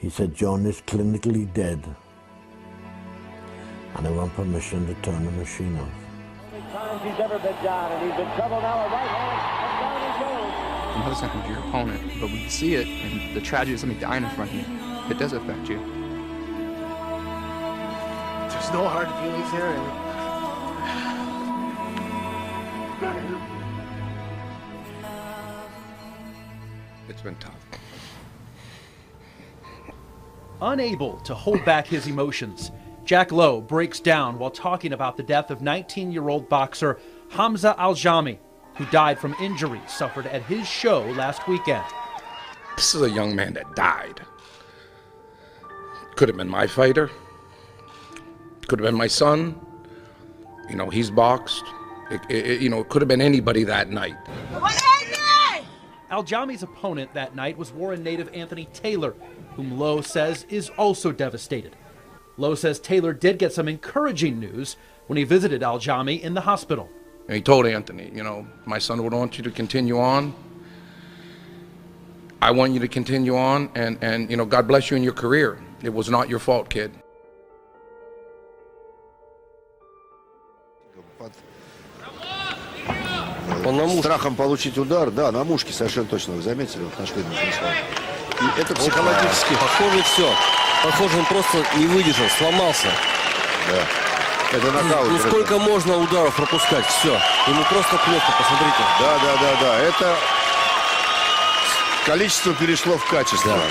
He said John is clinically dead, and I want permission to turn the machine off. Times he's ever been down, and he's in trouble now. A right hand, and down he goes. You know it's not going to be your opponent, but when you see it, and the tragedy of somebody dying in front of you, it does affect you. There's no hard feelings here, and it's been tough. Unable to hold back his emotions, Jack Lowe breaks down while talking about the death of 19-year-old boxer Hamza Aljami, who died from injuries suffered at his show last weekend. This is a young man that died. Could have been my fighter. Could have been my son. You know, he's boxed. It could have been anybody that night. Aljami's opponent that night was Warren native Anthony Taylor, whom Lowe says is also devastated. Lowe says Taylor did get some encouraging news when he visited Aljami in the hospital. And he told Anthony, you know, my son would want you to continue on. I want you to continue on, and you know, God bless you in your career. It was not your fault, kid. Страхом получить удар, да, на мушке совершенно точно, вы заметили, вот нашли нужно. И это психологически. Похоже, все. Похоже, он просто не выдержал, сломался. Да. Это нокаут. Ну сколько можно ударов пропускать? Все. Ему просто плохо, посмотрите. Да. Это количество перешло в качество. Да.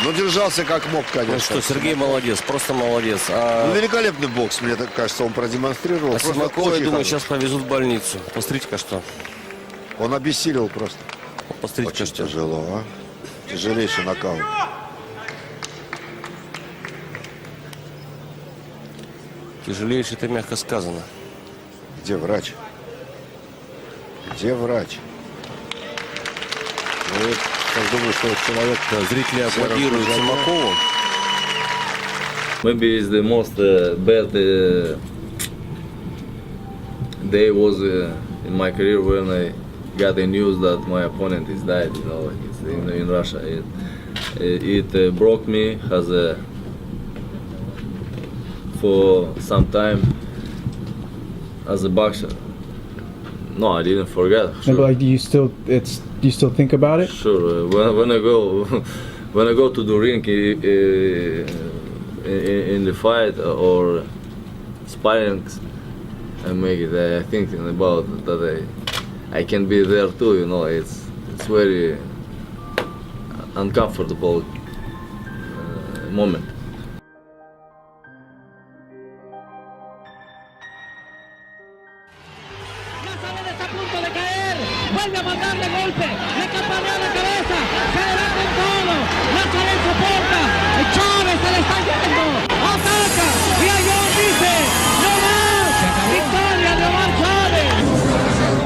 Но держался как мог, конечно. Ну что, Сергей молодец, просто молодец. Ну, великолепный бокс, мне так кажется, он продемонстрировал. А Симакова, я думаю, сейчас повезут в больницу. Посмотрите-ка что. Он обессилел просто. Посмотрите-ка что. Тяжело, а? Тяжелейший нокаут. Тяжелейший, это мягко сказано. Где врач? Где врач? Ну, я так думаю, что человек, зрители аплодируют Симакову. Maybe it's the most bad day was in my career when I got the news that my opponent is died. You know, it's in Russia. It broke me as for some time as a boxer. No, I didn't forget. Sure. No, but like, do you still think about it? Sure. When I go to the ring in the fight or sparring, I make it. I thinking about that I can be there too. You know, it's very uncomfortable moment. Vuelve a mandarle golpe, le campanea la cabeza, se levanta el codo, Nazaret soporta, Chávez se le está yendo, ataca, y Ayón dice, no más, victoria de Omar Chávez.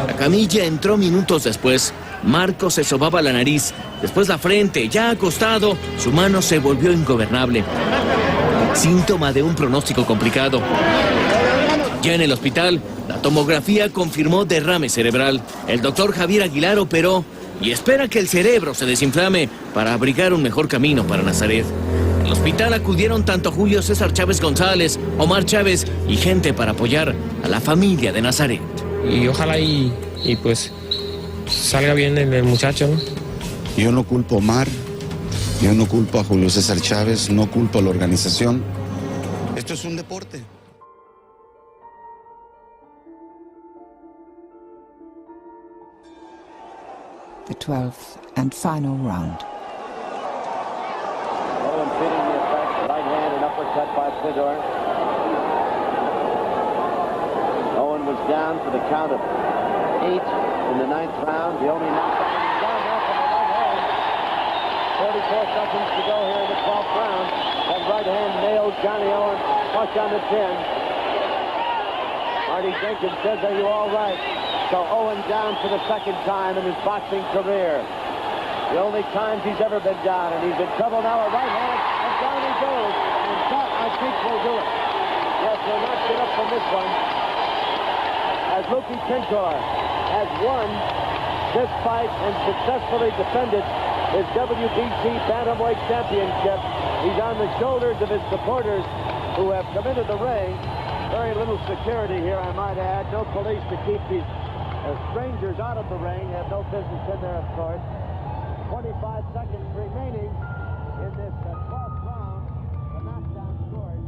La camilla entró minutos después. Marcos se sobaba la nariz, después la frente, ya acostado, su mano se volvió ingobernable. Síntoma de un pronóstico complicado. Ya en el hospital, la tomografía confirmó derrame cerebral. El doctor Javier Aguilar operó y espera que el cerebro se desinflame para abrigar un mejor camino para Nazaret. Al hospital acudieron tanto Julio César Chávez González, Omar Chávez y gente para apoyar a la familia de Nazaret. Y ojalá y pues salga bien el muchacho, ¿no? Yo no culpo a Omar, yo no culpo a Julio César Chávez, no culpo a la organización. Esto es un deporte. The 12th and final round. Owen feeding the effect, right hand and uppercut by Fedor. Owen was down for the count of 8 in the 9th round. The only knockdown. He's down now from the right hand. 44 seconds to go here in the 12th round. That right hand nailed Johnny Owen flush on the chin. Marty Jenkins says, "Are you all right?" So Owen down for the second time in his boxing career. The only times he's ever been down, and he's in trouble now. A right hand, and down he goes. And that, I think, will do it. Yes, will not get up from this one. As Luki Tentor has won this fight and successfully defended his WBC Bantamweight Championship. He's on the shoulders of his supporters who have come into the ring. Very little security here, I might add. No police to keep these strangers out of the ring. Have no business in there, of course. 25 seconds remaining in this 12th round. The knockdown score is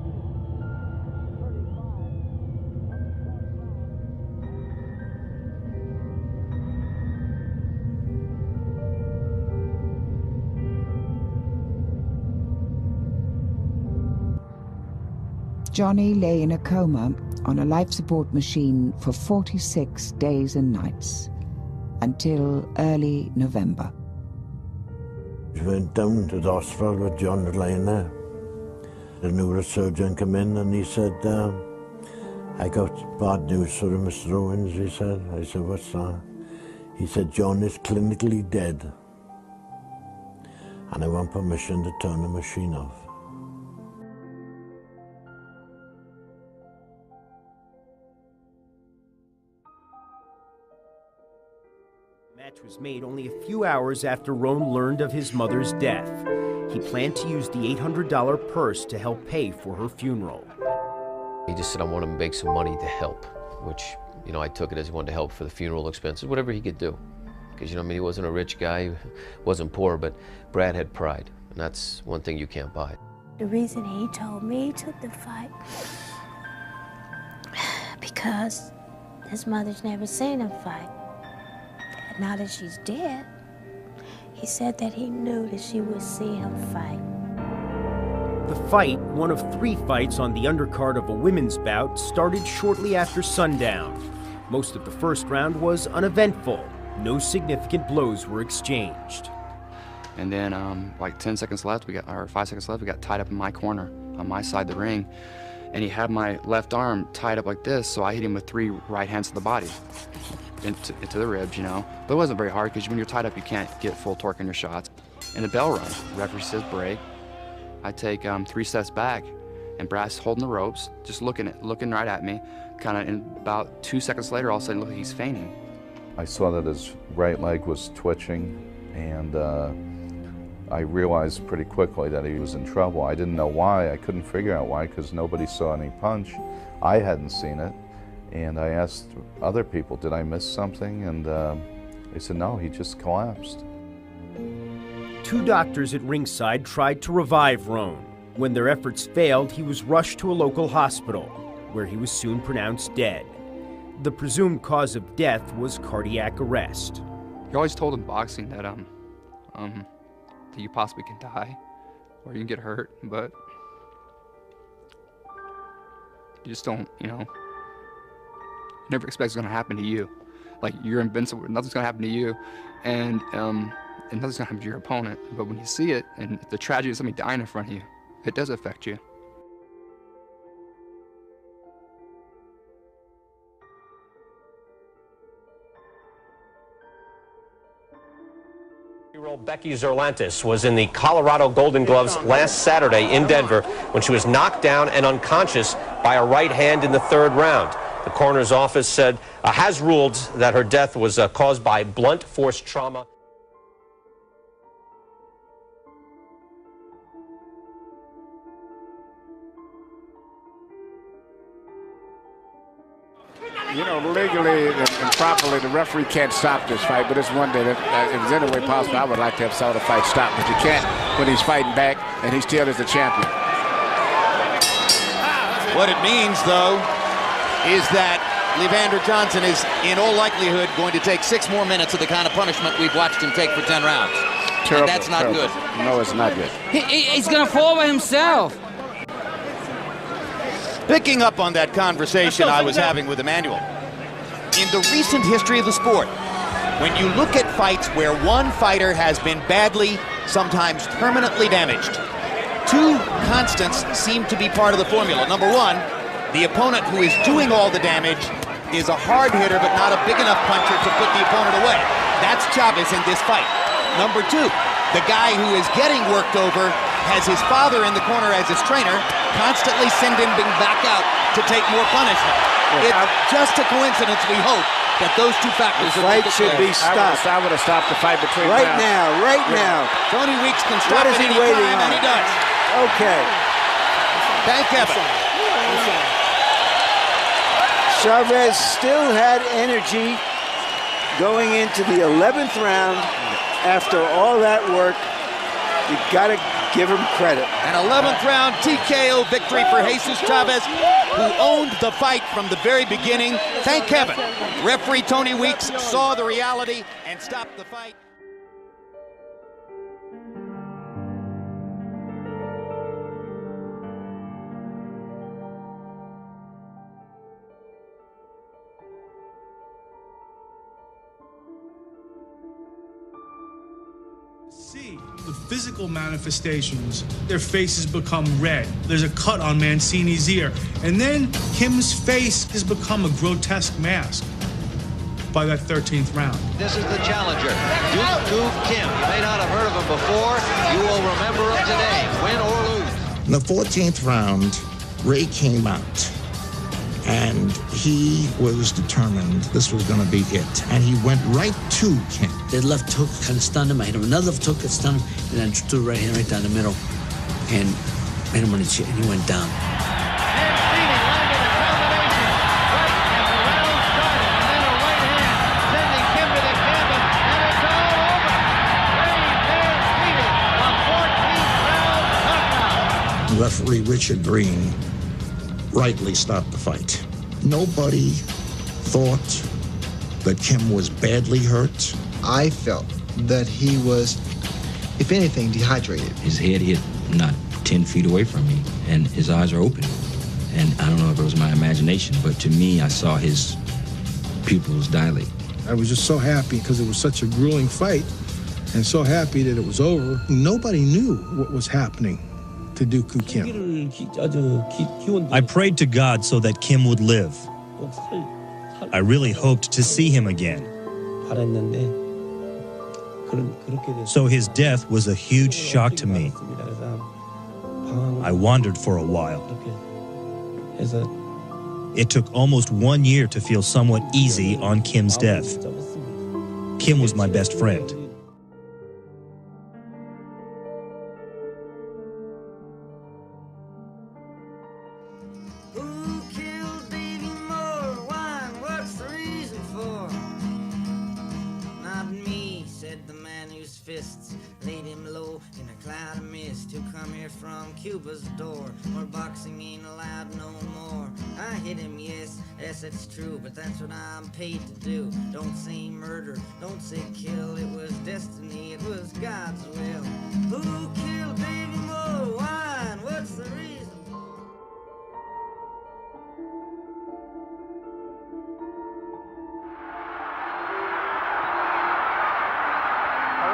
35. Johnny lay in a coma on a life support machine for 46 days and nights until early November. We went down to the hospital with John lying there. The neurosurgeon came in and he said, I got bad news for him, Mr. Owens, he said. I said, what's that? He said, John is clinically dead. And I want permission to turn the machine off. Match was made only a few hours after Roan learned of his mother's death. He planned to use the $800 purse to help pay for her funeral. He just said, I want to make some money to help, which, you know, I took it as he wanted to help for the funeral expenses, whatever he could do. Because, you know, I mean, he wasn't a rich guy, wasn't poor, but Brad had pride, and that's one thing you can't buy. The reason he told me to the fight, because his mother's never seen him fight. Now that she's dead, he said that he knew that she would see him fight. The fight, one of 3 fights on the undercard of a women's bout, started shortly after sundown. Most of the first round was uneventful. No significant blows were exchanged. And then like 10 seconds left, or 5 seconds left, we got tied up in my corner on my side of the ring. And he had my left arm tied up like this, so I hit him with 3 right hands to the body. Into the ribs, you know. But it wasn't very hard because when you're tied up, you can't get full torque in your shots. And the bell rung. The referee says break. I take 3 steps back, and Brad's holding the ropes, just looking right at me. Kind of, and about 2 seconds later, all of a sudden, look, he's fainting. I saw that his right leg was twitching, and I realized pretty quickly that he was in trouble. I didn't know why. I couldn't figure out why because nobody saw any punch. I hadn't seen it. And I asked other people, did I miss something? And they said, no, he just collapsed. 2 doctors at ringside tried to revive Roan. When their efforts failed, he was rushed to a local hospital, where he was soon pronounced dead. The presumed cause of death was cardiac arrest. You're always told in boxing that that you possibly can die, or you can get hurt, but you just don't, you know. Never expect it's gonna happen to you. Like, you're invincible, nothing's gonna happen to you, and nothing's gonna happen to your opponent. But when you see it, and the tragedy of somebody dying in front of you, it does affect you. Becky Zerlantis was in the Colorado Golden Gloves last Saturday in Denver when she was knocked down and unconscious by a right hand in the 3rd round. The coroner's office said has ruled that her death was caused by blunt force trauma. You know, legally and properly, the referee can't stop this fight, but it's one that if there's any way possible, I would like to have saw the fight stop, but you can't when he's fighting back and he still is the champion. What it means, though, is that Levander Johnson is, in all likelihood, going to take 6 more minutes of the kind of punishment we've watched him take for 10 rounds. Terrible, and that's not terrible. good. No, it's not good. He's going to fall by himself. Picking up on that conversation I was having with Emmanuel, in the recent history of the sport, when you look at fights where one fighter has been badly, sometimes permanently damaged, 2 constants seem to be part of the formula. Number 1, the opponent who is doing all the damage is a hard hitter but not a big enough puncher to put the opponent away. That's Chavez in this fight. Number 2, the guy who is getting worked over has his father in the corner as his trainer, constantly sending him back out to take more punishment. It's just a coincidence, we hope, that those two factors The will fight should be stopped. I would have stopped the fight between Right rounds. now. Tony Weeks can stop What is at he any waiting time, on? and he does. Okay. Thank Kevin. Chavez still had energy going into the 11th round after all that work. You got to give him credit. An 11th round TKO victory for Jesus Chavez, who owned the fight from the very beginning. Thank Kevin. Referee Tony Weeks saw the reality and stopped the fight. See the physical manifestations, their faces become red. There's a cut on Mancini's ear. And then Kim's face has become a grotesque mask by that 13th round. This is the challenger, Duke Goof Kim. You may not have heard of him before. You will remember him today, win or lose. In the 14th round, Ray came out. And he was determined this was going to be it. And he went right to Kim. The left hook kind of stunned him. I hit him another left hook that stunned him. And then threw right hand right down the middle. And hit him on the chin. And he went down. Referee Richard Green rightly stopped the fight. Nobody thought that Kim was badly hurt. I felt that he was, if anything, dehydrated. His head hit not 10 feet away from me, and his eyes are open. And I don't know if it was my imagination, but to me, I saw his pupils dilate. I was just so happy because it was such a grueling fight, and so happy that it was over. Nobody knew what was happening to Duke Kim. I prayed to God so that Kim would live. I really hoped to see him again. So his death was a huge shock to me. I wandered for a while. It took almost 1 year to feel somewhat easy on Kim's death. Kim was my best friend. Laid him low in a cloud of mist. Who come here from Cuba's door, where boxing ain't allowed no more. I hit him, yes, it's true, but that's what I'm paid to do. Don't say murder, don't say kill. It was destiny, it was God's will. Who killed Davy Moore? Why? And what's the reason?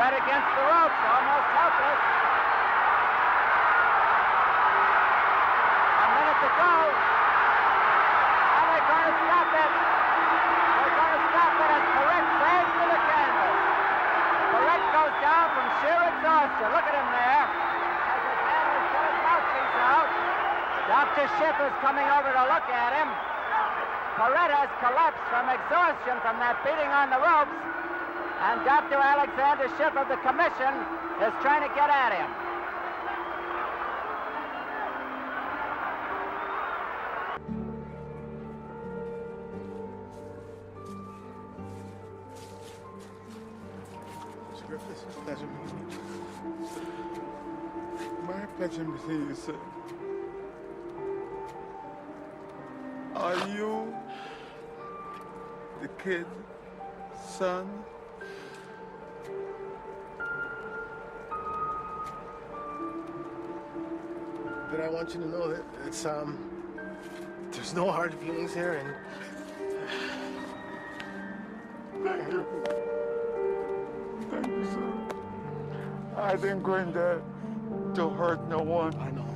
Against the ropes, almost helpless. A minute to go. And they're going to stop it. They're going to stop it as Perret sails to the canvas. Perret goes down from sheer exhaustion. Look at him there. As his handlers put his mouthpiece out. Dr. Schiff is coming over to look at him. Perret has collapsed from exhaustion from that beating on the ropes. And Dr. Alexander Schiff of the Commission is trying to get at him. Mr. Griffiths, it's a pleasure meeting you. My pleasure meeting you, sir. Are you the kid's son? But I want you to know that it's there's no hard feelings here, and thank you. Thank you, sir. I didn't go in there to hurt no one. I know.